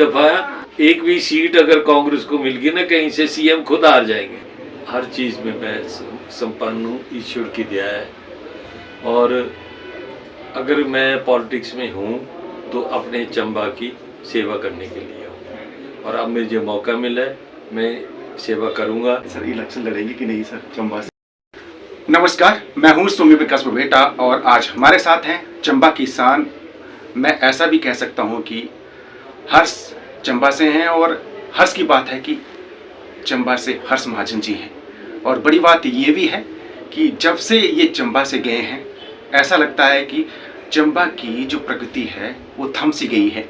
दफा एक भी सीट अगर कांग्रेस को मिल गई ना, कहीं से सीएम खुद हार जाएंगे। हर चीज में मैं संपन्न हूँ, ईश्वर की दया है। और अगर मैं पॉलिटिक्स में हूँ तो अपने चंबा की सेवा करने के लिए हूँ, और अब मुझे मौका मिला है, मैं सेवा करूँगा। सर इलेक्शन लड़ेंगे कि नहीं सर चंबा से? नमस्कार, मैं हूँ सोमी विकास बबेटा और आज हमारे साथ हैं चंबा किसान। मैं ऐसा भी कह सकता हूँ कि हर्ष चंबा से हैं, और हर्ष की बात है कि चंबा से हर्ष महाजन जी हैं। और बड़ी बात ये भी है कि जब से ये चंबा से गए हैं, ऐसा लगता है कि चंबा की जो प्रगति है वो थम सी गई है।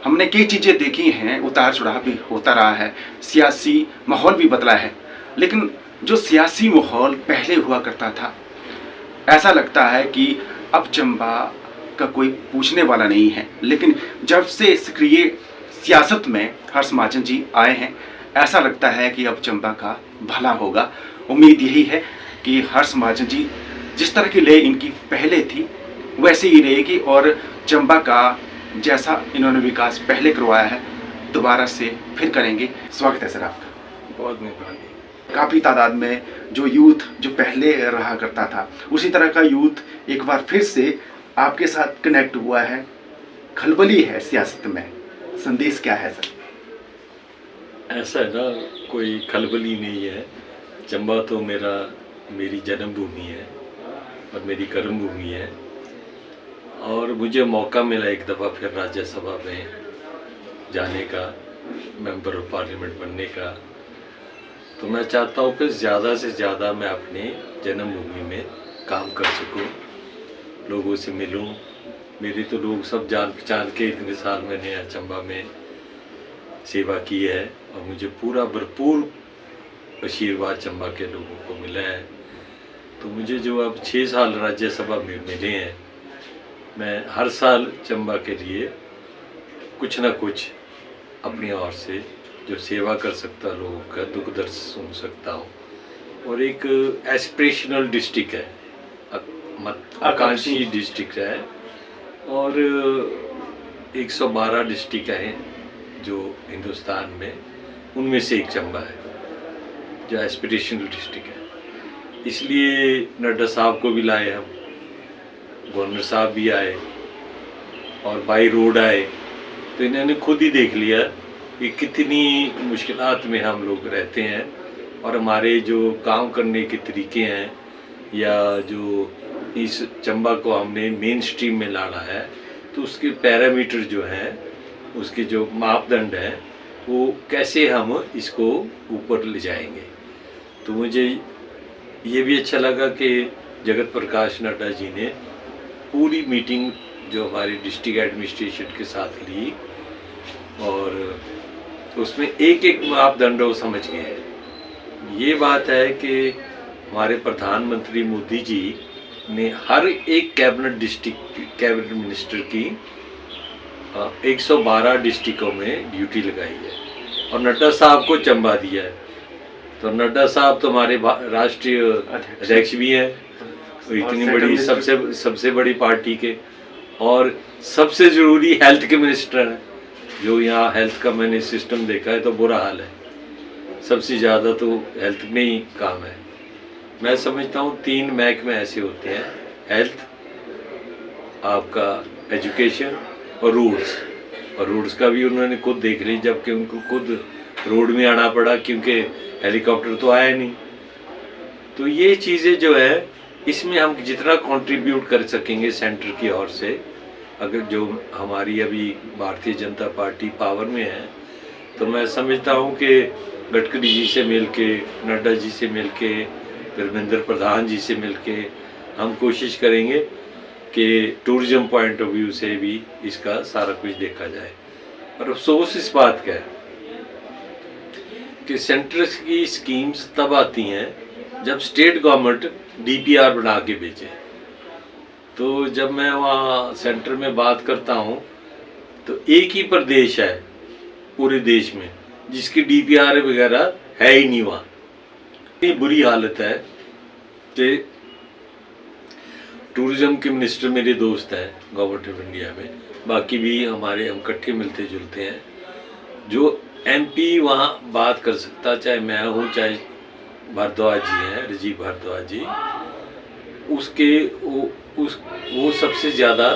हमने कई चीज़ें देखी हैं, उतार चढ़ाव भी होता रहा है, सियासी माहौल भी बदला है, लेकिन जो सियासी माहौल पहले हुआ करता था, ऐसा लगता है कि अब चंबा का कोई पूछने वाला नहीं है। लेकिन जब से सक्रिय सियासत में हर्ष महाजन जी आए हैं, ऐसा लगता है कि अब चंबा का भला होगा। उम्मीद यही है कि हर्ष महाजन जी जिस तरह की ले इनकी पहले थी वैसे ही रहेगी, और चंबा का जैसा इन्होंने विकास पहले करवाया है दोबारा से फिर करेंगे। स्वागत है सर आपका। बहुत मेहरबानी। काफ़ी तादाद में जो यूथ जो पहले रहा करता था, उसी तरह का यूथ एक बार फिर से आपके साथ कनेक्ट हुआ है। खलबली है सियासत में, संदेश क्या है सर? ऐसा है ना, कोई खलबली नहीं है। चंबा तो मेरी जन्मभूमि है और मेरी कर्मभूमि है, और मुझे मौका मिला एक दफ़ा फिर राज्यसभा में जाने का, मेंबर ऑफ पार्लियामेंट बनने का। तो मैं चाहता हूँ कि ज़्यादा से ज़्यादा मैं अपने जन्मभूमि में काम कर सकूँ, लोगों से मिलूँ। मेरी तो लोग सब जान पहचान के, इतने साल मैंने चंबा में सेवा की है, और मुझे पूरा भरपूर आशीर्वाद चंबा के लोगों को मिला है। तो मुझे जो अब 6 साल राज्यसभा में मिले हैं, मैं हर साल चंबा के लिए कुछ ना कुछ अपनी ओर से जो सेवा कर सकता, लोगों का दुख दर्द सुन सकता हूँ। और एक एस्पिरेशनल डिस्ट्रिक्ट है, आकांक्षी डिस्ट्रिक्ट है, और 112 डिस्ट्रिक्ट हैं जो हिंदुस्तान में, उनमें से एक चंबा है जो एस्पिरेशनल डिस्ट्रिक्ट है। इसलिए नड्डा साहब को भी लाए हम, गवर्नर साहब भी आए, और बाई रोड आए। तो इन्होंने खुद ही देख लिया कि कितनी मुश्किलात में हम लोग रहते हैं, और हमारे जो काम करने के तरीके हैं, या जो इस चंबा को हमने मेन स्ट्रीम में लाना है, तो उसके पैरामीटर जो हैं, उसके जो मापदंड हैं, वो कैसे हम इसको ऊपर ले जाएंगे। तो मुझे ये भी अच्छा लगा कि जगत प्रकाश नड्डा जी ने पूरी मीटिंग जो हमारी डिस्ट्रिक्ट एडमिनिस्ट्रेशन के साथ ली, और उसमें एक एक मापदंड वो समझ गए हैं। ये बात है कि हमारे प्रधानमंत्री मोदी जी ने हर एक कैबिनेट मिनिस्टर की 112 डिस्ट्रिक्टों में ड्यूटी लगाई है, और नड्डा साहब को चंबा दिया है। तो नड्डा साहब तो हमारे राष्ट्रीय अध्यक्ष भी हैं, तो इतनी बड़ी सबसे बड़ी पार्टी के, और सबसे ज़रूरी हेल्थ के मिनिस्टर हैं। जो यहाँ हेल्थ का मैंने सिस्टम देखा है तो बुरा हाल है, सबसे ज़्यादा तो हेल्थ में ही काम है। मैं समझता हूँ 3 महकमे ऐसे होते हैं, हेल्थ, आपका एजुकेशन और रोड्स। और रोड्स का भी उन्होंने खुद देख ली, जबकि उनको खुद रोड में आना पड़ा क्योंकि हेलीकॉप्टर तो आया नहीं। तो ये चीज़ें जो है, इसमें हम जितना कंट्रीब्यूट कर सकेंगे सेंटर की ओर से, अगर जो हमारी अभी भारतीय जनता पार्टी पावर में है, तो मैं समझता हूँ कि गडकरी जी से मिल के, नड्डा जी से मिल के, धर्मेंद्र प्रधान जी से मिल के हम कोशिश करेंगे कि टूरिज्म पॉइंट ऑफ व्यू से भी इसका सारा कुछ देखा जाए। और अफसोस इस बात का है कि सेंटर की स्कीम्स तब आती हैं जब स्टेट गवर्नमेंट डीपीआर बना के भेजे। तो जब मैं वहाँ सेंटर में बात करता हूँ, तो एक ही प्रदेश है पूरे देश में जिसकी डीपीआर वगैरह है ही नहीं। वहाँ इतनी बुरी हालत है कि टूरिज्म के मिनिस्टर मेरे दोस्त हैं गवर्नमेंट ऑफ इंडिया में, बाकी भी हम इकट्ठे मिलते जुलते हैं। जो एमपी वहाँ बात कर सकता, चाहे मैं हूँ चाहे भारद्वाज जी हैं, राजीव भारद्वाज जी, उसके वो सबसे ज़्यादा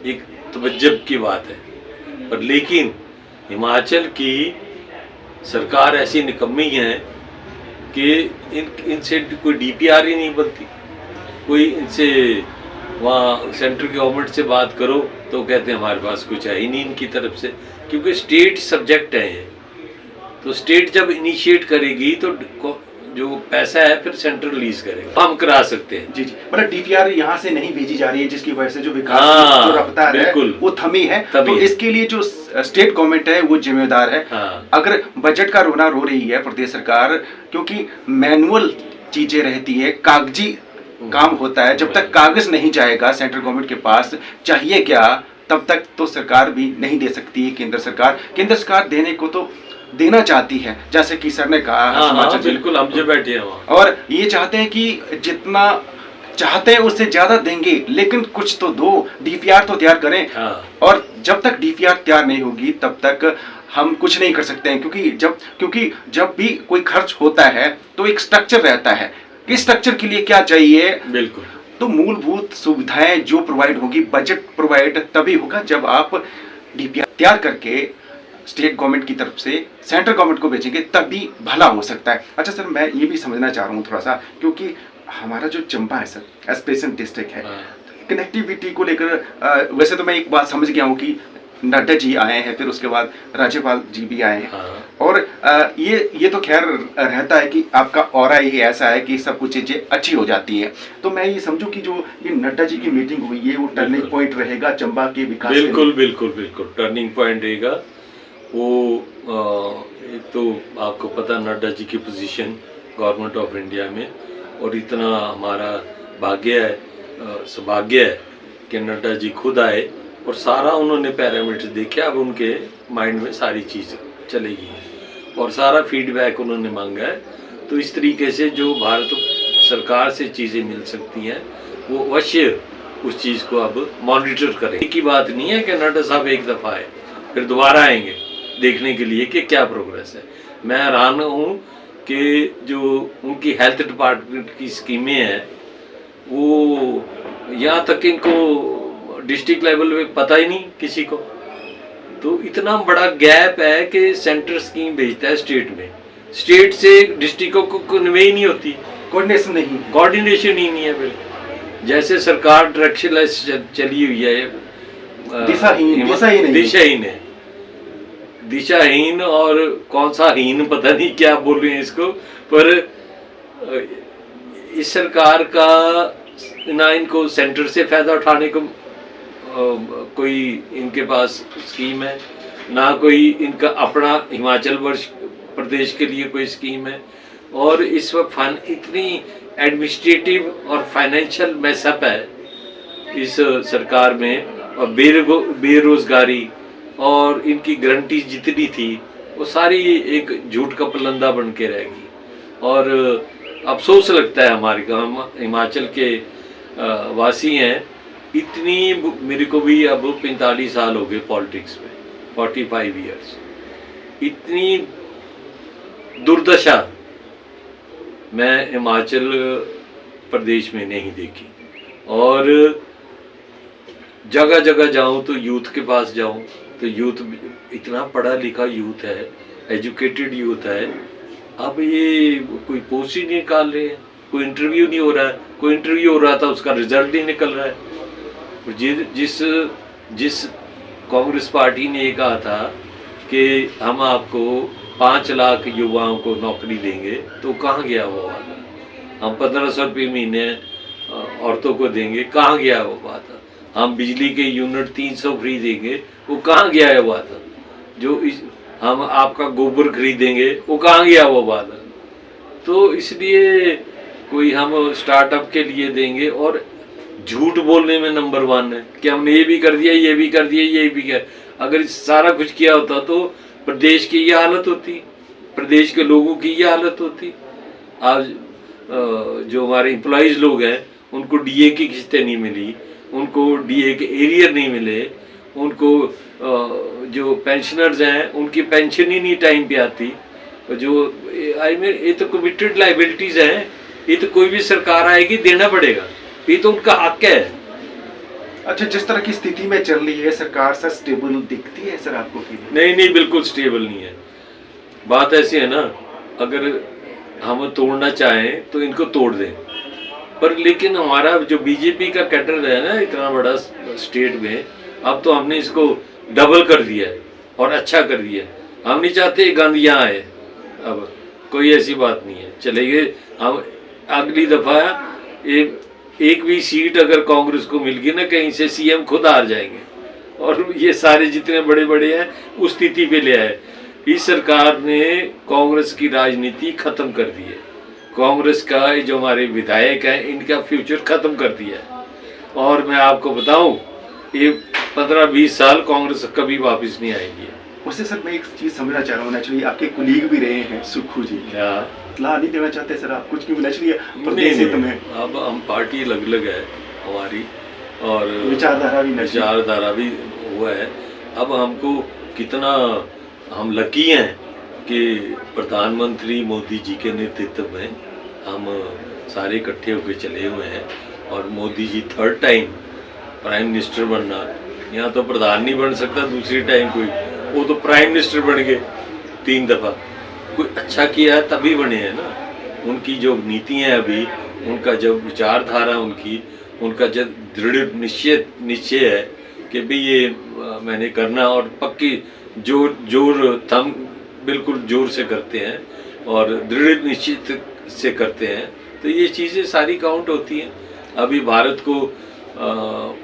एक तवज्जुब की बात है। पर लेकिन हिमाचल की सरकार ऐसी निकम्मी है कि इनसे कोई डीपीआर ही नहीं बनती। कोई इनसे वहाँ सेंट्रल गवर्नमेंट से बात करो तो कहते हैं हमारे पास कुछ है ही नहीं इनकी तरफ से, क्योंकि स्टेट सब्जेक्ट है ये। तो स्टेट जब इनिशिएट करेगी तो जो पैसा है फिर सेंट्रल रिलीज करेगा, हम करा सकते हैं। जी जी, मतलब डीपीआर यहाँ से नहीं भेजी जा रही है, जिसकी वजह से जो विकास हाँ, की जो रफ्तार है वो थमी है। तो इसके लिए जो स्टेट गवर्नमेंट है वो जिम्मेदार है। हाँ। अगर बजट का रोना रो रही है प्रदेश सरकार, क्योंकि मैनुअल चीजें रहती है, कागजी काम होता है, जब तक कागज नहीं जाएगा सेंट्रल गवर्नमेंट के पास चाहिए क्या, तब तक तो सरकार भी नहीं दे सकती है। केंद्र सरकार देने को तो देना चाहती है, जैसे कि सर ने कहा। हाँ, बिल्कुल, हम जो बैठे हैं वहाँ और ये चाहते हैं कि जितना चाहते हैं उससे ज्यादा देंगे, लेकिन कुछ तो दो, डीपीआर तो तैयार करें। हाँ। और जब तक डीपीआर तैयार नहीं होगी तब तक हम कुछ नहीं कर सकते हैं, क्योंकि जब भी कोई खर्च होता है तो एक स्ट्रक्चर रहता है कि स्ट्रक्चर के लिए क्या चाहिए। बिल्कुल। तो मूलभूत सुविधाएं जो प्रोवाइड होगी, बजट प्रोवाइड तभी होगा जब आप डीपीआर तैयार करके स्टेट गवर्नमेंट की तरफ से सेंट्रल गवर्नमेंट को भेजेंगे, तभी भला हो सकता है। अच्छा सर, मैं ये भी समझना चाह रहा हूँ थोड़ा सा, क्योंकि हमारा जो चंबा है सर, एस्पिरेशन डिस्ट्रिक्ट है, कनेक्टिविटी को लेकर वैसे तो मैं एक बात समझ गया हूँ कि नड्डा जी आए हैं, फिर उसके बाद राज्यपाल जी भी आए हैं। और ये तो खैर रहता है कि आपका ऑरा ही ऐसा है कि सब कुछ चीजें अच्छी हो जाती हैं। तो मैं ये समझूं कि जो ये नड्डा जी की मीटिंग हुई है वो टर्निंग पॉइंट रहेगा चंबा के विकास। बिल्कुल बिल्कुल बिल्कुल टर्निंग पॉइंट रहेगा वो। एक तो आपको पता नड्डा जी की पोजीशन गवर्नमेंट ऑफ इंडिया में, और इतना हमारा भाग्य है, सौभाग्य है कि नड्डा जी खुद आए और सारा उन्होंने पैरामीटर्स देखे। अब उनके माइंड में सारी चीज़ चलेगी और सारा फीडबैक उन्होंने मांगा है। तो इस तरीके से जो भारत सरकार से चीज़ें मिल सकती हैं वो अवश्य उस चीज़ को अब मॉनिटर करें। एक ही बात नहीं है कि नड्डा साहब एक दफ़ा आए फिर दोबारा आएंगे देखने के लिए कि क्या प्रोग्रेस है। मैं हैरान हूँ कि जो उनकी हेल्थ डिपार्टमेंट की स्कीमें हैं वो यहाँ तक इनको डिस्ट्रिक्ट लेवल पे पता ही नहीं किसी को। तो इतना बड़ा गैप है कि सेंटर स्कीम भेजता है स्टेट में, स्टेट से डिस्ट्रिक्टों को कन्वे ही नहीं होती, कोऑर्डिनेशन ही नहीं है। बिल्कुल जैसे सरकार डायरेक्शनलेस चली हुई है, दिशाहीन और कौन सा हीन पता नहीं क्या बोल रहे हैं इसको। पर इस सरकार का ना इनको सेंटर से फायदा उठाने को कोई इनके पास स्कीम है, ना कोई इनका अपना हिमाचल प्रदेश के लिए कोई स्कीम है। और इस वक्त इतनी एडमिनिस्ट्रेटिव और फाइनेंशियल मैसअप है इस सरकार में, और बेरोजगारी और इनकी गारंटी जितनी थी वो सारी एक झूठ का पलंदा बन के रहेगी। और अफसोस लगता है हमारे हिमाचल के वासी हैं, इतनी मेरे को भी अब 45 साल हो गए पॉलिटिक्स में, 45 इयर्स, इतनी दुर्दशा मैं हिमाचल प्रदेश में नहीं देखी। और जगह जगह जाऊं तो यूथ के पास जाऊं तो यूथ इतना पढ़ा लिखा यूथ है, एजुकेटेड यूथ है, अब ये कोई पोस्ट ही नहीं निकाल रहे हैं, कोई इंटरव्यू नहीं हो रहा है, कोई इंटरव्यू हो रहा था उसका रिजल्ट नहीं निकल रहा है। जिस कांग्रेस पार्टी ने ये कहा था कि हम आपको 5 लाख युवाओं को नौकरी देंगे, तो कहाँ गया वो वादा? हम 1500 रुपये महीने औरतों को देंगे, कहाँ गया वो वादा? हम बिजली के यूनिट 300 फ्री देंगे, वो कहाँ गया है वादा? हम आपका गोबर खरीदेंगे, वो कहाँ गया वो वादा? तो इसलिए कोई हम स्टार्टअप के लिए देंगे, और झूठ बोलने में नंबर 1 है कि हमने ये भी कर दिया, ये भी कर दिया, ये भी कर। अगर सारा कुछ किया होता तो प्रदेश की ये हालत होती, प्रदेश के लोगों की ये हालत होती। आज जो हमारे एम्प्लॉइज लोग हैं उनको डीए की किस्तें नहीं मिली, उनको डीए के एरियर नहीं मिले, उनको जो पेंशनर्स हैं उनकी पेंशन ही नहीं टाइम पे आती। जो आई मीन ये तो कमिटेड लाइबिलिटीज हैं, ये तो कोई भी सरकार आएगी देना पड़ेगा, ये तो उनका हक है। अच्छा, जिस तरह की स्थिति में चल रही है सरकार सर, स्टेबल दिखती है सर आपको कि नहीं नहीं, बिल्कुल स्टेबल नहीं है। बात ऐसी है ना, अगर हम तोड़ना चाहें तो इनको तोड़ दें, पर लेकिन हमारा जो बीजेपी का कैडर है ना इतना बड़ा स्टेट में, अब तो हमने इसको डबल कर दिया है और अच्छा कर दिया है। हम नहीं चाहते गंद यहाँ आए, अब कोई ऐसी बात नहीं है, चलेंगे हम। अगली दफा एक भी सीट अगर कांग्रेस को मिल गई ना कहीं से, सीएम खुद हार जाएंगे और ये सारे जितने बड़े बड़े हैं उस स्थिति पे ले आए। इस सरकार ने कांग्रेस की राजनीति खत्म कर दी है, कांग्रेस का जो हमारे विधायक हैं इनका फ्यूचर खत्म कर दिया है। और मैं आपको बताऊं, ये 15-20 साल कांग्रेस कभी वापस नहीं आएगी। उससे सर मैं एक चीज समझना चाह रहा हूँ, नेचुरली आपके कुलीग भी रहे हैं सुक्खू जी, इतना नहीं देना चाहते सर आप कुछ, क्योंकि नेचुरली प्रदेश हित में अब हम पार्टी अलग अलग है हमारी, और विचारधारा भी हुआ है। अब हमको कितना हम लकी हैं कि प्रधानमंत्री मोदी जी के नेतृत्व में हम सारे इकट्ठे होकर चले हुए हैं, और Modi ji 3rd time prime minister बनना, यहाँ तो प्रधान नहीं बन सकता दूसरी टाइम कोई, वो तो प्राइम मिनिस्टर बन गए 3 दफा। कोई अच्छा किया है तभी बने हैं ना। उनकी जो नीति है अभी, उनका जब विचारधारा उनका जब दृढ़ निश्चय है कि भाई ये मैंने करना, और पक्की जोर थम बिल्कुल जोर से करते हैं और दृढ़ निश्चित से करते हैं, तो ये चीज़ें सारी काउंट होती हैं। अभी भारत को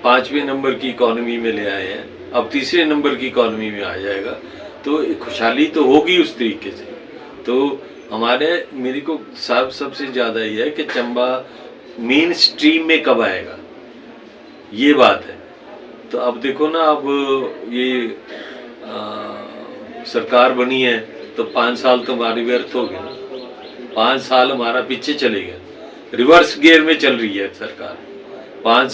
5वें नंबर की इकॉनमी में ले आए हैं, अब 3रे नंबर की इकॉनमी में आ जाएगा, तो खुशहाली तो होगी उस तरीके से। तो मेरे को सबसे ज़्यादा ये है कि चंबा मेन स्ट्रीम में कब आएगा, ये बात है। तो अब देखो ना, अब ये सरकार बनी है तो 5 साल तो हमारे व्यर्थ हो गए ना, 5 साल हमारा पीछे चले गए, रिवर्स गियर में चल रही है सरकार। 5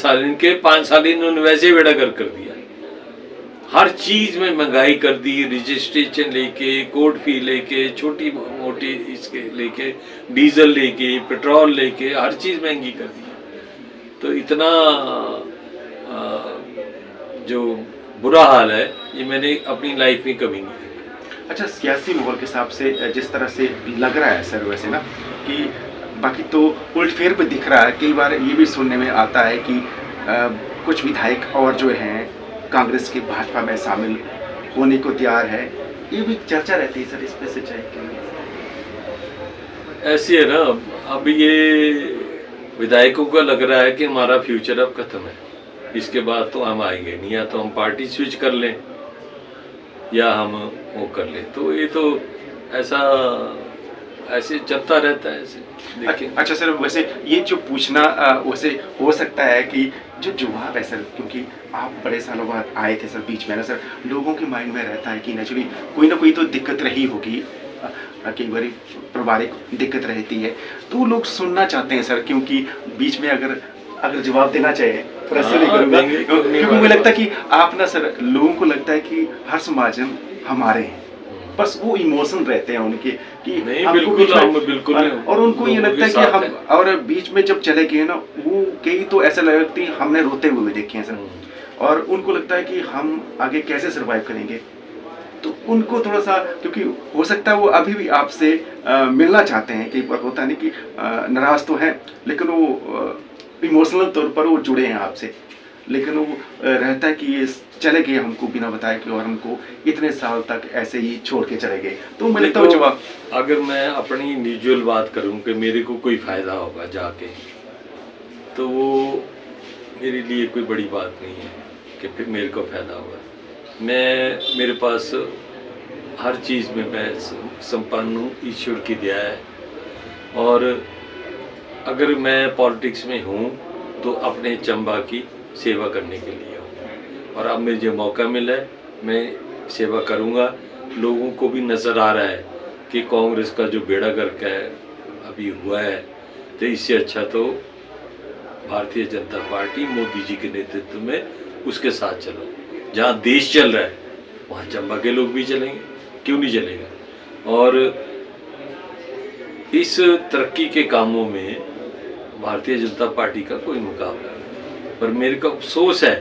साल इन्होंने वैसे बेड़ा कर दिया, हर चीज में महंगाई कर दी, रजिस्ट्रेशन लेके, कोर्ट फी लेके, छोटी मोटी इसके लेके, डीजल लेके, पेट्रोल लेके, हर चीज महंगी कर दी। तो इतना जो बुरा हाल है ये मैंने अपनी लाइफ में कभी नहीं देखा। अच्छा, सियासी माहौल के हिसाब से जिस तरह से लग रहा है सर, वैसे ना कि बाकी तो उलटफेर पे दिख रहा है, कई बार ये भी सुनने में आता है कि कुछ विधायक और जो हैं कांग्रेस के भाजपा में शामिल होने को तैयार है, ये भी चर्चा रहती है सर, इस पे सच्चाई क्या है? ऐसी है ना, अब ये विधायकों को लग रहा है कि हमारा फ्यूचर अब खत्म है, इसके बाद तो हम आएंगे नहीं, या तो हम पार्टी स्विच कर लें या हम वो कर लें। तो ये तो ऐसे चलता रहता है ऐसे। अच्छा सर, वैसे ये जो पूछना वैसे हो सकता है कि जो जवाब है सर, क्योंकि आप बड़े सालों बाद आए थे सर बीच में ना सर, लोगों के माइंड में रहता है कि नेचुरली कोई ना कोई तो दिक्कत रही होगी, कई बार पारिवारिक दिक्कत रहती है, तो लोग सुनना चाहते हैं सर, क्योंकि बीच में अगर जवाब देना चाहिए तो ऐसे नहीं करूँगा, क्योंकि मुझे लगता है कि आप ना सर, लोगों को लगता है कि हर्ष महाजन हमारे हैं, बस वो इमोशन रहते हैं उनके कि नहीं, बिल्कुल और उनको ये लगता है कि हम, और बीच में जब चले गए ना, वो कई तो ऐसा लगता है हमने रोते हुए देखे हैं सर, और उनको लगता है कि हम आगे कैसे सर्वाइव करेंगे। तो उनको थोड़ा सा, क्योंकि हो सकता है वो अभी भी आपसे मिलना चाहते हैं, कई बार होता नहीं कि नाराज तो हैं, लेकिन वो इमोशनल तौर पर वो जुड़े हैं आपसे, लेकिन वो रहता है कि ये चले गए हमको बिना बताए कि, और हमको इतने साल तक ऐसे ही छोड़ के चले गए। तो मैं लगता हूँ जवाब, अगर मैं अपनी इंडिविजुअल बात करूँ कि मेरे को कोई फ़ायदा होगा जाके, तो वो मेरे लिए कोई बड़ी बात नहीं है कि फिर मेरे को फ़ायदा होगा। मेरे पास हर चीज़ में मैं संपन्न हूँ, ईश्वर की दया है, और अगर मैं पॉलिटिक्स में हूँ तो अपने चंबा की सेवा करने के लिए हूँ, और अब मुझे मौका मिला है, मैं सेवा करूँगा। लोगों को भी नज़र आ रहा है कि कांग्रेस का जो बेड़ा गर्क है अभी हुआ है, तो इससे अच्छा तो भारतीय जनता पार्टी मोदी जी के नेतृत्व में उसके साथ चलो। जहाँ देश चल रहा है वहाँ चंबा के लोग भी चलेंगे, क्यों नहीं चलेगा। और इस तरक्की के कामों में भारतीय जनता पार्टी का कोई मुकाबला नहीं, पर मेरे को अफसोस है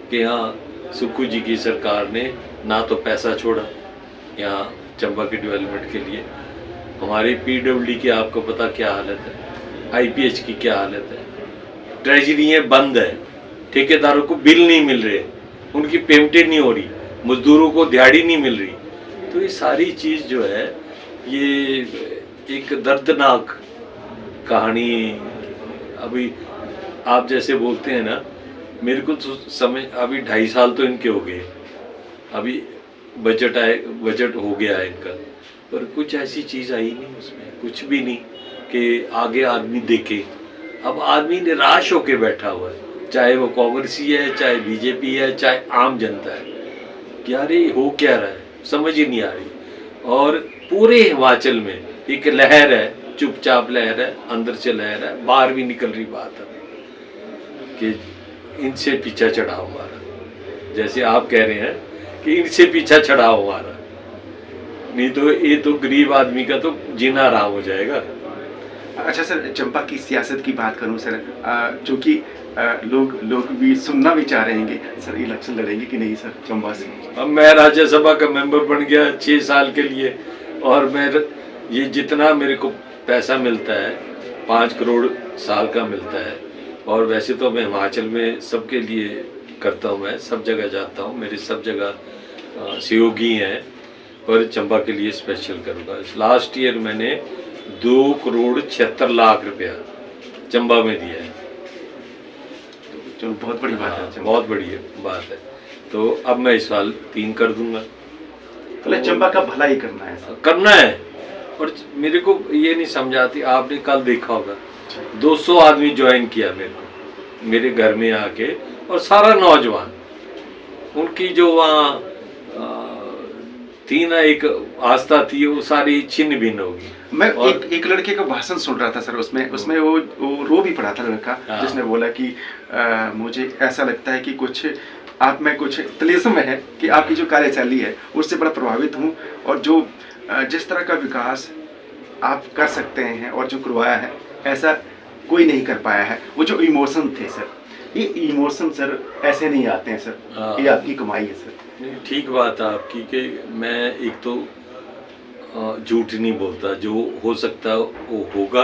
कि यहाँ सुक्खू जी की सरकार ने ना तो पैसा छोड़ा यहाँ चंबा के डेवलपमेंट के लिए। हमारे PWD की आपको पता क्या हालत है, IPH की क्या हालत है, ट्रेजरियाँ बंद है, ठेकेदारों को बिल नहीं मिल रहे, उनकी पेमेंटें नहीं हो रही, मजदूरों को दिहाड़ी नहीं मिल रही। तो ये सारी चीज़ जो है ये एक दर्दनाक कहानी। अभी आप जैसे बोलते हैं ना, मेरे को तो समय अभी 2.5 साल तो इनके हो गए, अभी बजट हो गया है इनका, पर कुछ ऐसी चीज़ आई नहीं उसमें, कुछ भी नहीं कि आगे आदमी देखे। अब आदमी निराश होके बैठा हुआ है, चाहे वो कांग्रेसी है, चाहे BJP है, चाहे आम जनता है, कि यार ये हो क्या रहा है समझ ही नहीं आ रही। और पूरे हिमाचल में एक लहर है, चुपचाप लहर है, अंदर से लहर है, बाहर भी निकल रही बात है कि इनसे पीछा चढ़ाओ हमारा। जैसे आप कह रहे हैं कि इनसे पीछा चढ़ाओ हमारा, नहीं तो ये तो गरीब आदमी का तो जीना आराम हो जाएगा। अच्छा सर, चंबा की सियासत की बात करूं सर, चूँकि लोग भी सुनना भी चाह रहे हैं सर, इलेक्शन लड़ेंगे कि नहीं सर चंबा से। अब मैं राज्यसभा का मेंबर बन गया 6 साल के लिए, और मैं ये जितना मेरे को पैसा मिलता है 5 करोड़ साल का मिलता है, और वैसे तो मैं हिमाचल में सबके लिए करता हूँ, मैं सब जगह जाता हूँ, मेरे सब जगह सहयोगी हैं, पर चंबा के लिए स्पेशल करूँगा। लास्ट ईयर मैंने 2 करोड़ 76 लाख रुपया चंबा में दिया है। चलो बहुत बड़ी बात है, बहुत बड़ी बात है। तो अब मैं इस साल 3 कर दूंगा। तो चंबा का भला ही करना है सर। करना है। और मेरे को ये नहीं समझ आती, आपने कल देखा होगा 200 आदमी ज्वाइन किया मेरे घर में आके, और सारा नौजवान। उनकी जो वहाँ थी ना एक आस्था थी, वो सारी छिन्न भिन्न होगी। मैं एक लड़के का भाषण सुन रहा था सर, उसमें वो रो भी पड़ा था लड़का, जिसने बोला कि मुझे ऐसा लगता है कि कुछ आप में कुछ तिलिस्म है कि आपकी जो कार्यशैली है उससे बड़ा प्रभावित हूँ, और जो जिस तरह का विकास आप कर सकते हैं और जो करवाया है ऐसा कोई नहीं कर पाया है। वो जो इमोशन थे सर, ये इमोशन सर ऐसे नहीं आते हैं सर, ये आपकी कमाई है सर। ठीक बात है आपकी कि मैं एक तो झूठ नहीं बोलता, जो हो सकता है वो होगा,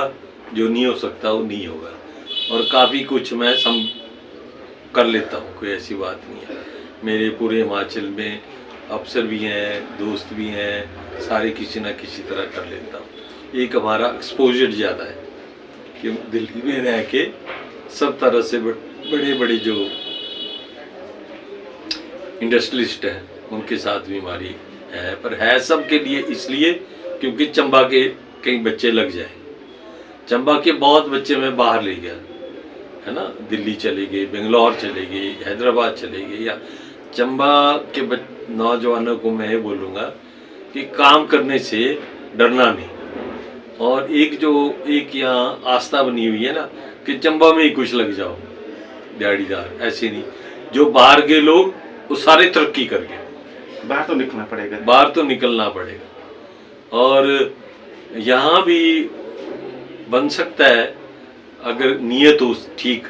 जो नहीं हो सकता वो नहीं होगा, और काफ़ी कुछ मैं कर लेता हूँ, कोई ऐसी बात नहीं है। मेरे पूरे हिमाचल में अफसर भी हैं, दोस्त भी हैं, सारे किसी ना किसी तरह कर लेता हूँ। एक हमारा एक्सपोजर ज़्यादा है कि दिल्ली में रह के सब तरह से बड़े बड़े जो इंडस्ट्रियलिस्ट हैं उनके साथ भी हमारी है, पर है सबके लिए इसलिए क्योंकि चंबा के कई बच्चे लग जाए। चंबा के बहुत बच्चे मैं बाहर ले गया है ना, दिल्ली चले गए, बेंगलोर चले गए, हैदराबाद चले गए। या चंबा के नौजवानों को मैं ये बोलूँगा कि काम करने से डरना नहीं, और एक यहाँ आस्था बनी हुई है ना कि चंबा में ही कुछ लग जाओ दिहाड़ीदार, ऐसे नहीं। जो बाहर के लोग वो सारे तरक्की कर गए, बाहर तो निकलना पड़ेगा, बाहर तो निकलना पड़ेगा। और यहाँ भी बन सकता है अगर नीयत हो ठीक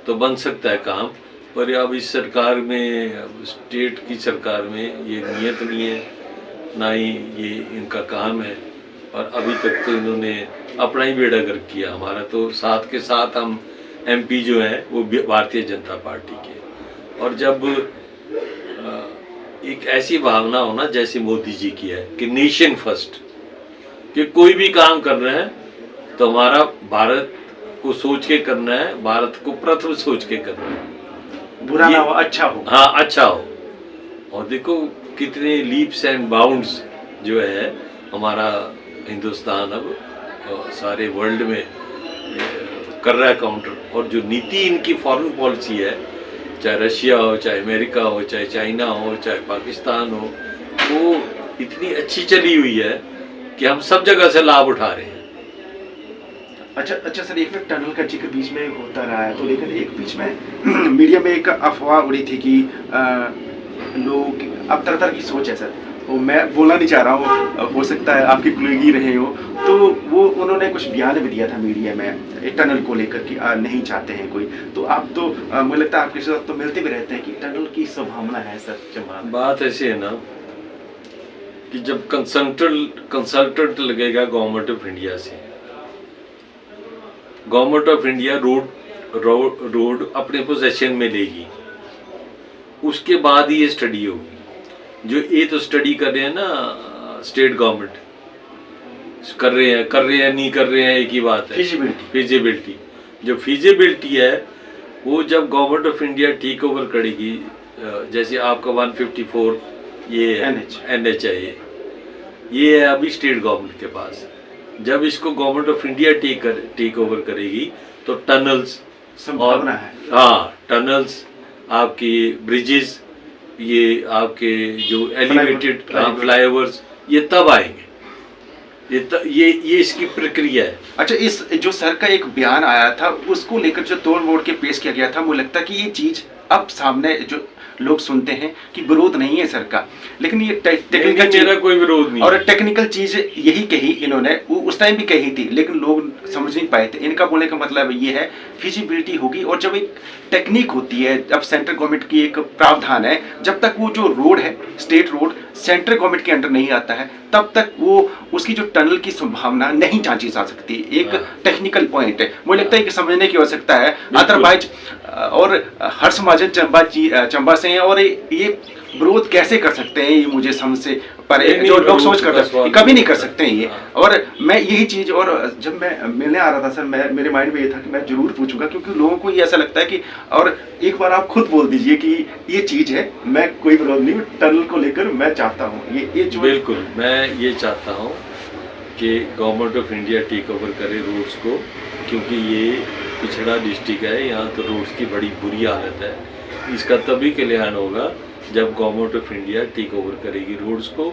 तो बन सकता है काम, पर अब इस सरकार में, स्टेट की सरकार में ये नीयत नहीं है, ना ही ये इनका काम है। और अभी तक तो इन्होंने अपना ही बेड़ा गर्क किया। हमारा तो साथ के साथ हम MP जो हैं वो भारतीय जनता पार्टी के, और जब एक ऐसी भावना हो ना जैसे मोदी जी की है कि नेशन फर्स्ट, कि कोई भी काम कर रहे हैं तो हमारा भारत को सोच के करना है, भारत को प्रथम सोच के करना है, बुरा ना हो अच्छा हो। हाँ अच्छा हो। और देखो कितने लीप्स एंड बाउंड्स जो है हमारा हिंदुस्तान अब सारे वर्ल्ड में कर रहा है काउंटर। और जो नीति इनकी फॉरेन पॉलिसी है, चाहे रशिया हो, चाहे अमेरिका हो, चाहे चाइना हो, चाहे पाकिस्तान हो, वो इतनी अच्छी चली हुई है कि हम सब जगह से लाभ उठा रहे हैं। अच्छा सर, एक टनल का जिक्र बीच में होता रहा है, तो लेकिन एक बीच में मीडिया में एक अफवाह उड़ी थी कि लोगों की अब तरह तरह की सोच है सर, वो मैं बोलना नहीं चाह रहा हूँ, हो सकता है आपके कुलीगी रहे हो, तो वो उन्होंने कुछ बयान भी दिया था मीडिया में टनल को लेकर कि नहीं चाहते हैं कोई, तो आप तो मुझे लगता है आपके साथ तो मिलते भी रहते हैं कि टनल की संभावना है सर चंबा में। बात ऐसी है ना कि जब कंसल्टेंट लगेगा गवर्नमेंट ऑफ इंडिया से, गवर्नमेंट ऑफ इंडिया रोड अपने पोजेशन में लेगी, उसके बाद ही ये स्टडी होगी। जो ये तो स्टडी कर रहे हैं ना स्टेट गवर्नमेंट कर रहे हैं नहीं कर रहे हैं, एक ही बात है, फिजिबिलिटी। जो फिजिबिलिटी है वो जब government of India take over करेगी, जैसे आपका 154 ये NH है, ये है अभी स्टेट गवर्नमेंट के पास। जब इसको government of India take over करेगी तो टनल्स संभावना है, हाँ टनल्स, आपकी ब्रिजेस, ये आपके जो एलिवेटेड फ्लाईओवर्स, ये तब आएंगे। ये इसकी प्रक्रिया है। अच्छा, इस जो सर का एक बयान आया था उसको लेकर जो तोड़ मोड़ के पेश किया गया था, मुझे लगता है कि ये चीज अब सामने जो लोग सुनते हैं कि विरोध नहीं है सर का, लेकिन ये टेक्निकल, मेरा कोई विरोध नहीं, और टेक्निकल चीज यही कही इन्होंने, उस टाइम भी कही थी लेकिन लोग समझ नहीं पाए थे। इनका बोलने का मतलब ये है फिजिबिलिटी होगी, और जब एक टेक्निक होती है, जब सेंट्रल गवर्नमेंट की एक प्रावधान है, जब तक वो जो रोड है स्टेट रोड सेंट्रल गवर्नमेंट के अंडर नहीं आता है तब तक वो उसकी जो टनल की संभावना नहीं जांची जा सकती। एक टेक्निकल पॉइंट है, मुझे लगता है कि समझने की आवश्यकता है। अदरवाइज और हर्ष महाजन चंबा से हैं, और ये विरोध कैसे कर सकते हैं, ये मुझे समझ से पर जो लोग सोच कर कभी नहीं कर सकते हैं ये। और मैं यही चीज, और जब मैं मिलने आ रहा था सर, मेरे माइंड में ये था कि मैं जरूर पूछूंगा, क्योंकि लोगों को ये ऐसा लगता है कि, और एक बार आप खुद बोल दीजिए कि ये चीज है, मैं कोई विरोध नहीं, टनल को लेकर मैं चाहता हूँ ये जो, बिल्कुल मैं ये चाहता हूँ कि government of India take over करे रोड्स को, क्योंकि ये पिछड़ा डिस्ट्रिक्ट है, यहाँ तो रोड्स की बड़ी बुरी हालत है। इसका तभी कल्याण होगा जब government of India take over करेगी रोड्स को,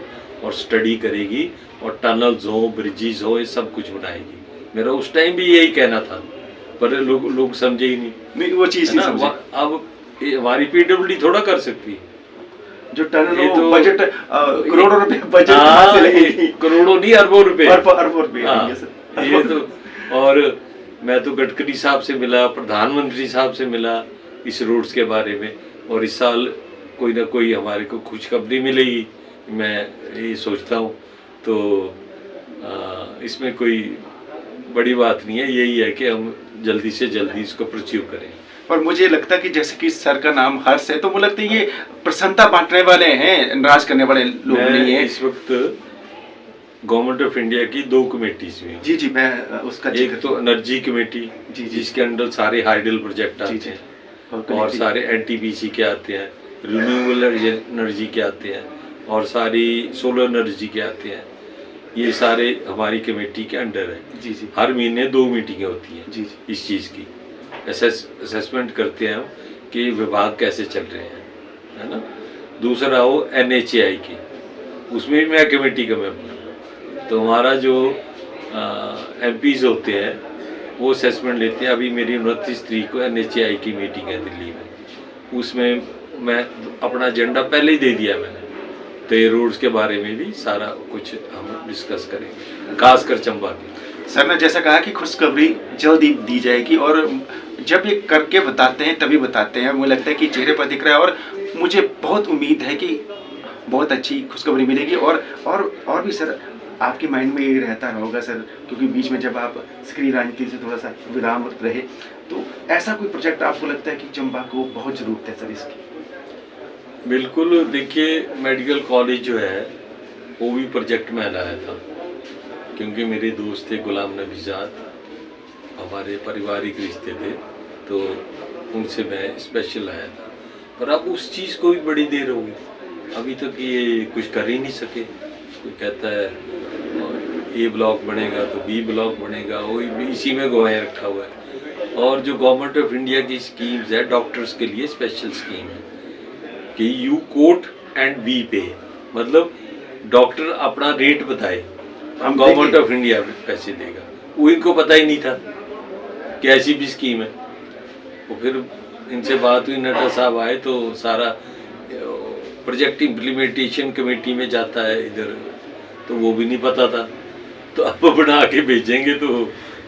और स्टडी करेगी, और टनल्स हो, ब्रिजेस हो, ये सब कुछ बनाएगी। मेरा उस टाइम भी यही कहना था, पर लोग समझे ही नहीं वो चीज ना। अब हमारी PWD थोड़ा कर सकती, जो टनल तो बजट करोड़ों रुपए बजट, करोड़ों नहीं अरबों रुपए, अरबों रुपए ये तो। और मैं तो गडकरी साहब से मिला, प्रधानमंत्री साहब से मिला इस रोड्स के बारे में, और इस साल कोई ना कोई हमारे को खुशखबरी मिलेगी, मैं ये सोचता हूँ। तो इसमें कोई बड़ी बात नहीं है, यही है कि हम जल्दी से जल्दी इसको परस्यू करें। और मुझे लगता है कि जैसे कि सर का नाम हर्ष है, तो मुझे लगता है ये प्रसन्नता बांटने वाले हैं, नाराज करने वाले लोग नहीं है। इस वक्त गवर्नमेंट ऑफ इंडिया की 2 कमेटीज हुई। जी मैं उसका, एक तो एनर्जी कमेटी जी, जिसके अंडर सारे हाइडल प्रोजेक्ट आते हैं, और सारे NTPC के आते हैं, रिन्यूएबल एनर्जी के आते हैं, और सारी सोलर एनर्जी के आते हैं। ये सारे हमारी कमेटी के अंडर है। जी हर महीने 2 मीटिंगें होती हैं जी इस चीज़ की, असेसमेंट करते हैं हम कि विभाग कैसे चल रहे हैं, है ना। दूसरा हो NHAI की, उसमें भी मैं कमेटी का मेंबर। तो हमारा जो MPs होते हैं वो असेसमेंट लेते हैं। अभी मेरी 29 तारीख को NHAI की मीटिंग है दिल्ली में, उसमें मैं अपना एजेंडा पहले ही दे दिया मैंने, तो ये रोड्स के बारे में भी सारा कुछ हम डिस्कस करेंगे, खासकर चंबा की। सर ने जैसा कहा कि खुशखबरी जल्द ही दी जाएगी, और जब ये करके बताते हैं तभी बताते हैं, मुझे लगता है कि चेहरे पर दिख रहा है, और मुझे बहुत उम्मीद है कि बहुत अच्छी खुशखबरी मिलेगी। और भी सर आपके माइंड में ये रहता होगा सर, क्योंकि बीच में जब आप स्क्रीन राजनीति से थोड़ा सा विराम रहे, तो ऐसा कोई प्रोजेक्ट आपको लगता है कि चंबा को बहुत ज़रूरत है सर इसकी? बिल्कुल, देखिए मेडिकल कॉलेज जो है वो भी प्रोजेक्ट में लाया था, क्योंकि मेरे दोस्त थे गुलाम नबी ज़ाद, हमारे पारिवारिक रिश्ते थे, तो उनसे मैं स्पेशल आया था। पर अब उस चीज़ को भी बड़ी देर हो गई, अभी तक ये कुछ कर ही नहीं सके। कोई कहता है A ब्लॉक बनेगा तो B ब्लॉक बनेगा, वो इसी में गोया रखा हुआ है। और जो गवर्नमेंट ऑफ इंडिया की स्कीम्स है डॉक्टर्स के लिए, स्पेशल स्कीम है कि यू कोट एंड वी पे, मतलब डॉक्टर अपना रेट बताए, हम गवर्नमेंट ऑफ इंडिया पैसे देगा। वो इनको पता ही नहीं था कि ऐसी भी स्कीम है। वो फिर इनसे बात हुई, नड्डा साहब आए तो सारा प्रोजेक्ट इम्प्लीमेंटेशन कमेटी में जाता है इधर, तो वो भी नहीं पता था, तो अब बना के भेजेंगे तो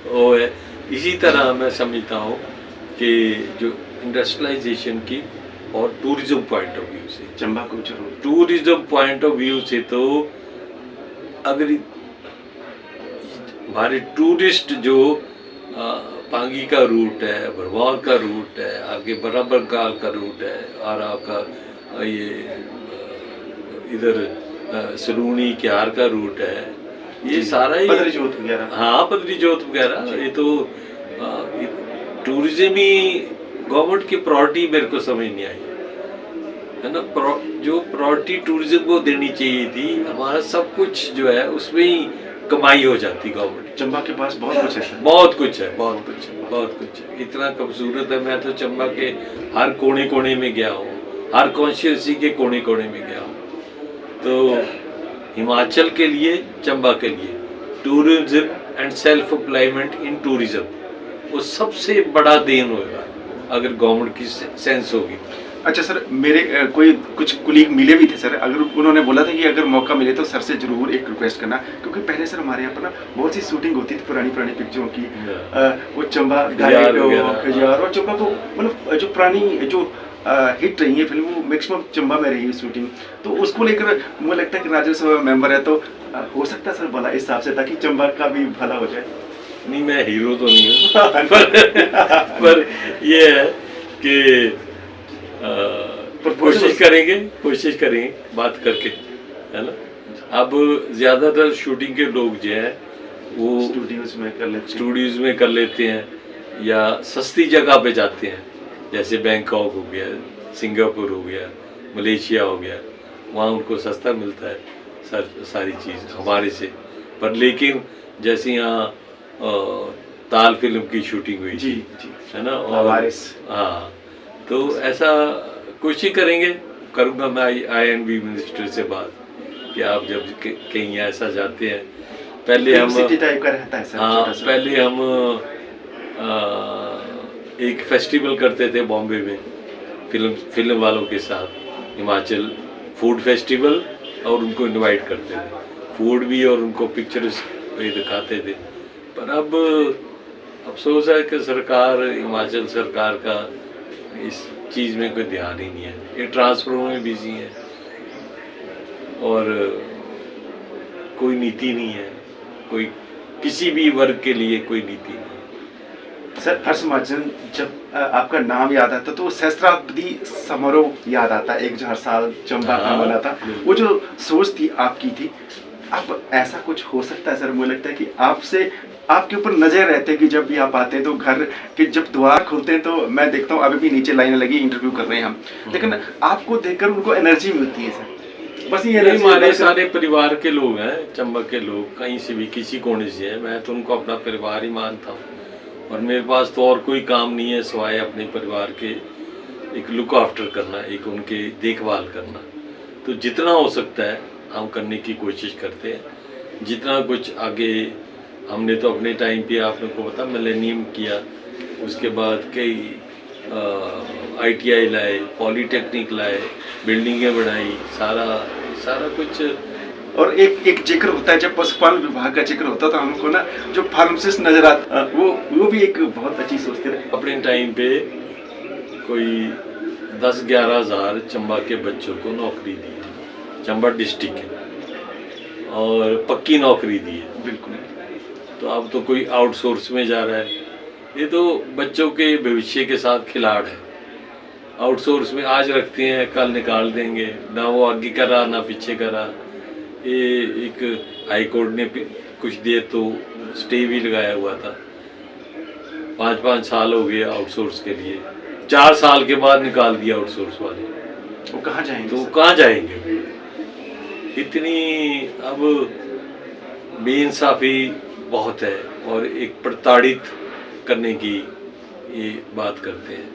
वो है। इसी तरह मैं समझता हूँ कि जो इंडस्ट्रियलाइजेशन की और टूरिज्म पॉइंट ऑफ व्यू से, चंबा को जरूर टूरिज्म पॉइंट ऑफ व्यू से तो अगर हमारे टूरिस्ट जो पांगी का रूट है, भरमौर का रूट है, आगे बड़ा बंगाल का रूट है, और आपका ये इधर सलूनी क्यार का रूट है, ये सारा ही पदरी जोत वगैरह, हाँ पदरी जोत वगैरह, ये तो टूरिज्म ही गवर्नमेंट की प्रायोरिटी मेरे को समझ नहीं आई है ना। जो प्रायोरिटी टूरिज्म को देनी चाहिए थी, हमारा सब कुछ जो है उसमें ही कमाई हो जाती गवर्नमेंट। चंबा के पास बहुत कुछ है सर, बहुत कुछ है, बहुत कुछ है, बहुत कुछ है, इतना खूबसूरत है। मैं तो चंबा के हर कोने कोने में गया हूँ, हर कॉन्स्टिट्यूंसी के कोने कोने में गया हूँ। तो हिमाचल के लिए, चंबा के लिए tourism and self employment in tourism वो सबसे बड़ा देन होगा अगर गवर्नमेंट की सेंस होगी। अच्छा सर, मेरे कोई कुछ कुलीग मिले भी थे सर, अगर उन्होंने बोला था कि अगर मौका मिले तो सर से जरूर एक रिक्वेस्ट करना, क्योंकि पहले सर हमारे यहाँ पर ना बहुत सी शूटिंग होती थी पुरानी पिक्चरों की, वो चंबा खजियार और चंबा को मतलब जो पुरानी जो हिट रही है फिल्म, वो मैक्सिमम चंबा में रही है शूटिंग, तो उसको लेकर मुझे लगता है कि राज्यसभा मेंबर है तो हो सकता है सर भला इस हिसाब से, ताकि चंबा का भी भला हो जाए। नहीं, मैं हीरो तो नहीं हूँ पर ये है कि कोशिश करेंगे बात करके, है ना। अब ज़्यादातर शूटिंग के लोग जो है वो स्टूडियोज में कर लेते हैं या सस्ती जगह पे जाते हैं, जैसे बैंकॉक हो गया, सिंगापुर हो गया, मलेशिया हो गया, वहाँ उनको सस्ता मिलता है सारी चीज़ हमारे से। पर लेकिन जैसे यहाँ ताल फिल्म की शूटिंग हुई जी, है ना, और हाँ, तो ऐसा कोशिश करूँगा मैं INB मिनिस्टर से बात कि आप जब कहीं ऐसा जाते हैं, पहले हम टाइप का रहता है सर, हाँ पहले हम एक फेस्टिवल करते थे बॉम्बे में फिल्म वालों के साथ, हिमाचल फूड फेस्टिवल, और उनको इनवाइट करते थे, फूड भी और उनको पिक्चर्स दिखाते थे। पर अब अफसोस है कि हिमाचल सरकार का इस चीज़ में कोई ध्यान ही नहीं है, ये ट्रांसफरों में बिजी है और कोई नीति नहीं है, कोई किसी भी वर्ग के लिए कोई नीति नहीं है। सर हर्ष महाजन, जब आपका नाम याद आता तो सहस्त्राब्दी समारोह याद आता, एक जो हर साल चंबा का बना था, वो जो सोच थी आपकी थी, अब ऐसा कुछ हो सकता है सर? मुझे लगता है कि आपके ऊपर नजर रहते हैं कि जब भी आप आते हैं तो घर के जब द्वार खोलते हैं तो मैं देखता हूँ अभी भी नीचे लाइन लगी, इंटरव्यू कर रहे हैं हम, लेकिन आपको देखकर उनको एनर्जी मिलती है सर। बस ये हमारे सारे परिवार के लोग हैं, चंबा के लोग कहीं से भी किसी कोने से हैं, मैं तो उनको अपना परिवार ही मानता हूँ, और मेरे पास तो और कोई काम नहीं है सिवाय अपने परिवार के एक लुक आफ्टर करना, एक उनके देखभाल करना। तो जितना हो सकता है हम करने की कोशिश करते हैं, जितना कुछ आगे हमने तो अपने टाइम पे आपने को पता मिलेनियम किया, उसके बाद कई ITI लाए, पॉलीटेक्निक लाए, बिल्डिंगें बनाई, सारा कुछ। और एक जिक्र होता है जब पशुपालन विभाग का जिक्र होता तो हमको ना जो फार्मासिस्ट नजर आता, वो भी एक बहुत अच्छी सोच थे। अपने टाइम पे कोई 10-11 हज़ार चंबा के बच्चों को नौकरी दी है, चंबा डिस्ट्रिक्ट है, और पक्की नौकरी दी है। बिल्कुल। तो अब तो कोई आउटसोर्स में जा रहा है, ये तो बच्चों के भविष्य के साथ खिलाड़ है। आउटसोर्स में आज रखते हैं, कल निकाल देंगे, ना वो आगे करा ना पीछे करा। ये एक हाई कोर्ट ने कुछ देर तो स्टे भी लगाया हुआ था, 5-5 साल हो गए आउटसोर्स के लिए, 4 साल के बाद निकाल दिया आउटसोर्स वाले। वो कहाँ जाएंगे? तो कहाँ जाएंगे? इतनी अब बेइंसाफी बहुत है, और एक प्रताड़ित करने की ये बात करते हैं।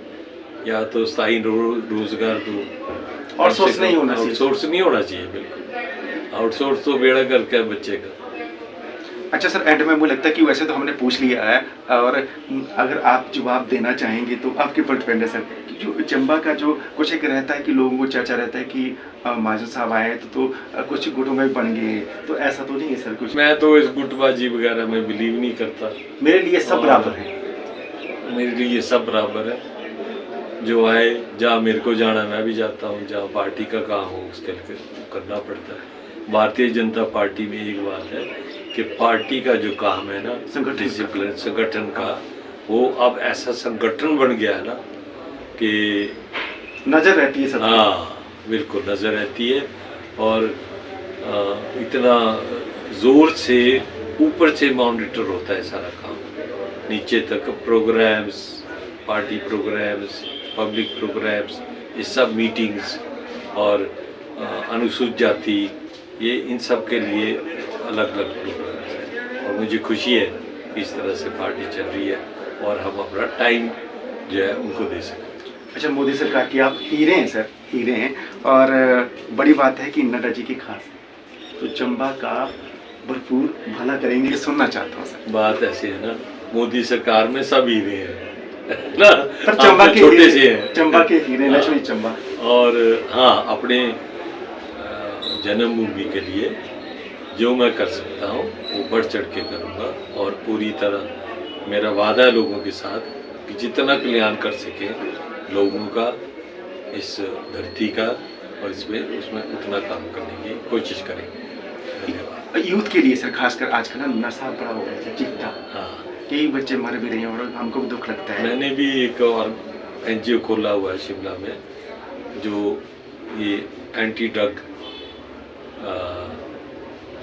या तो स्थायी रोजगार दो, आउटसोर्स नहीं होना चाहिए। आउटसोर्स नहीं होना चाहिए, बिल्कुल। आउटसोर्स तो बेड़ा करके बच्चे का। अच्छा सर, एंड में मुझे लगता है कि वैसे तो हमने पूछ लिया है, और अगर आप जवाब देना चाहेंगे तो आपके ऊपर डिपेंड है सर। जो चंबा का जो कुछ एक रहता है कि लोगों को चर्चा रहता है कि महाजन साहब आए तो कुछ गुटों में बन गए, तो ऐसा तो नहीं है सर कुछ? मैं तो इस गुटबाजी वगैरह में बिलीव नहीं करता। मेरे लिए सब बराबर है। मेरे लिए सब बराबर है। जो आए, जहाँ मेरे को जाना मैं भी जाता हूँ, जहाँ पार्टी का काम हो उसके लिए करना पड़ता है। भारतीय जनता पार्टी में एक बात है कि पार्टी का जो काम है ना, डिसिप्लिन संगठन का, वो अब ऐसा संगठन बन गया है ना कि नजर रहती है सब। हाँ बिल्कुल नजर रहती है। और इतना जोर से ऊपर से मॉनिटर होता है सारा काम, नीचे तक programmes, party programmes, public programmes, ये सब मीटिंग्स और अनुसूचित जाति, ये इन सब के लिए अलग अलग प्रोग्राम्स हैं। और मुझे खुशी है कि इस तरह से पार्टी चल रही है और हम अपना टाइम जो है उनको दे सकते हैं। अच्छा, मोदी सरकार की आप हीरे हैं सर, हीरे हैं। और बड़ी बात है कि नड्डा जी की खास है, तो चंबा का भरपूर भला करेंगे, सुनना चाहता हूँ सर। बात ऐसी है ना, मोदी सरकार में सब हीरे हैं ना, पर चंबा के छोटे से हैं, चंबा के हीरे, लक्ष्मी चंबा। और हाँ, अपने जन्मभूमि के लिए जो मैं कर सकता हूँ वो बढ़ चढ़ के करूँगा। और पूरी तरह मेरा वादा है लोगों के साथ कि जितना कल्याण कर सके लोगों का, इस धरती का, और इसमें उसमें उतना काम करने की कोशिश करेंगे। धन्यवाद। यूथ के लिए सर, खासकर आजकल ना नशा बड़ा हो गया है, चिट्टा। हाँ, कई बच्चे मर भी रहे हैं और हमको भी दुख लगता है। मैंने भी एक और NGO खोला हुआ है शिमला में, जो ये एंटी ड्रग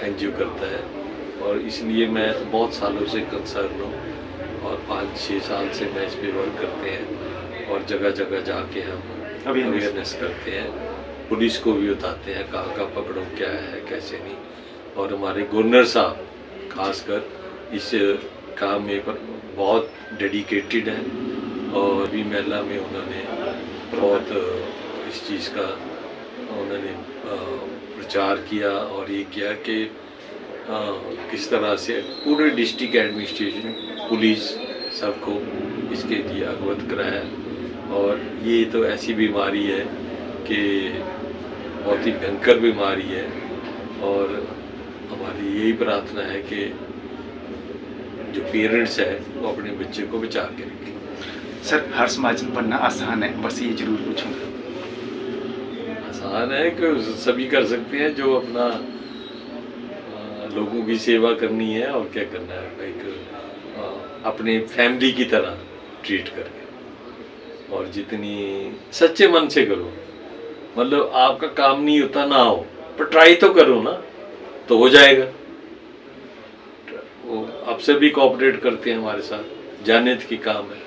NGO करता है। और इसलिए मैं बहुत सालों से कंसर्न हूँ और 5-6 साल से मैं इस पे वर्क करते हैं और जगह जगह जाके हम अवेयरनेस करते हैं, पुलिस को भी बताते हैं कहाँ का पकड़ो, क्या है कैसे नहीं। और हमारे गवर्नर साहब खासकर इस काम में पर बहुत डेडिकेटेड हैं। और भी मेला में उन्होंने बहुत इस चीज़ का उन्होंने प्रचार किया और ये किया कि किस तरह से पूरे डिस्ट्रिक्ट एडमिनिस्ट्रेशन, पुलिस सबको इसके लिए अवगत कराया। और ये तो ऐसी बीमारी है कि बहुत ही भयंकर बीमारी है, और हमारी यही प्रार्थना है कि जो पेरेंट्स है वो अपने बच्चे को बचा के रखें। सर, हर्ष महाजन बनना आसान है, बस ये जरूर पूछूंगा। आसान है कि सभी कर सकते हैं, जो अपना लोगों की सेवा करनी है और क्या करना है, एक अपने फैमिली की तरह ट्रीट करके, और जितनी सच्चे मन से करो। मतलब आपका काम नहीं होता ना हो, पर ट्राई तो करो ना, तो हो जाएगा। वो आपसे भी कोऑपरेट करते हैं हमारे साथ, जाने की काम है,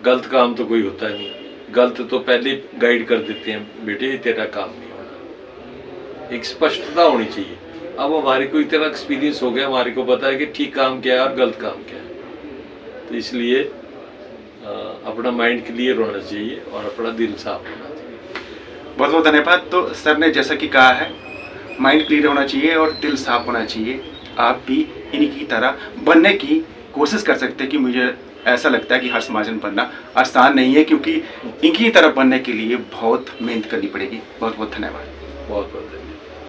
गलत काम तो कोई होता नहीं। गलत तो पहले गाइड कर देते हैं, बेटे तेरा काम नहीं होना। एक स्पष्टता होनी चाहिए। अब हमारे को इतना एक्सपीरियंस हो गया, हमारे को पता है कि ठीक काम क्या है और गलत काम क्या है। तो इसलिए अपना माइंड क्लियर होना चाहिए और अपना दिल साफ होना चाहिए। बहुत बहुत धन्यवाद। तो सर ने जैसा कि कहा है, माइंड क्लियर होना चाहिए और दिल साफ होना चाहिए। आप भी इनकी तरह बनने की कोशिश कर सकते हैं, कि मुझे ऐसा लगता है कि हर्ष महाजन बनना आसान नहीं है, क्योंकि इनकी तरह बनने के लिए बहुत मेहनत करनी पड़ेगी। बहुत बहुत धन्यवाद। बहुत बहुत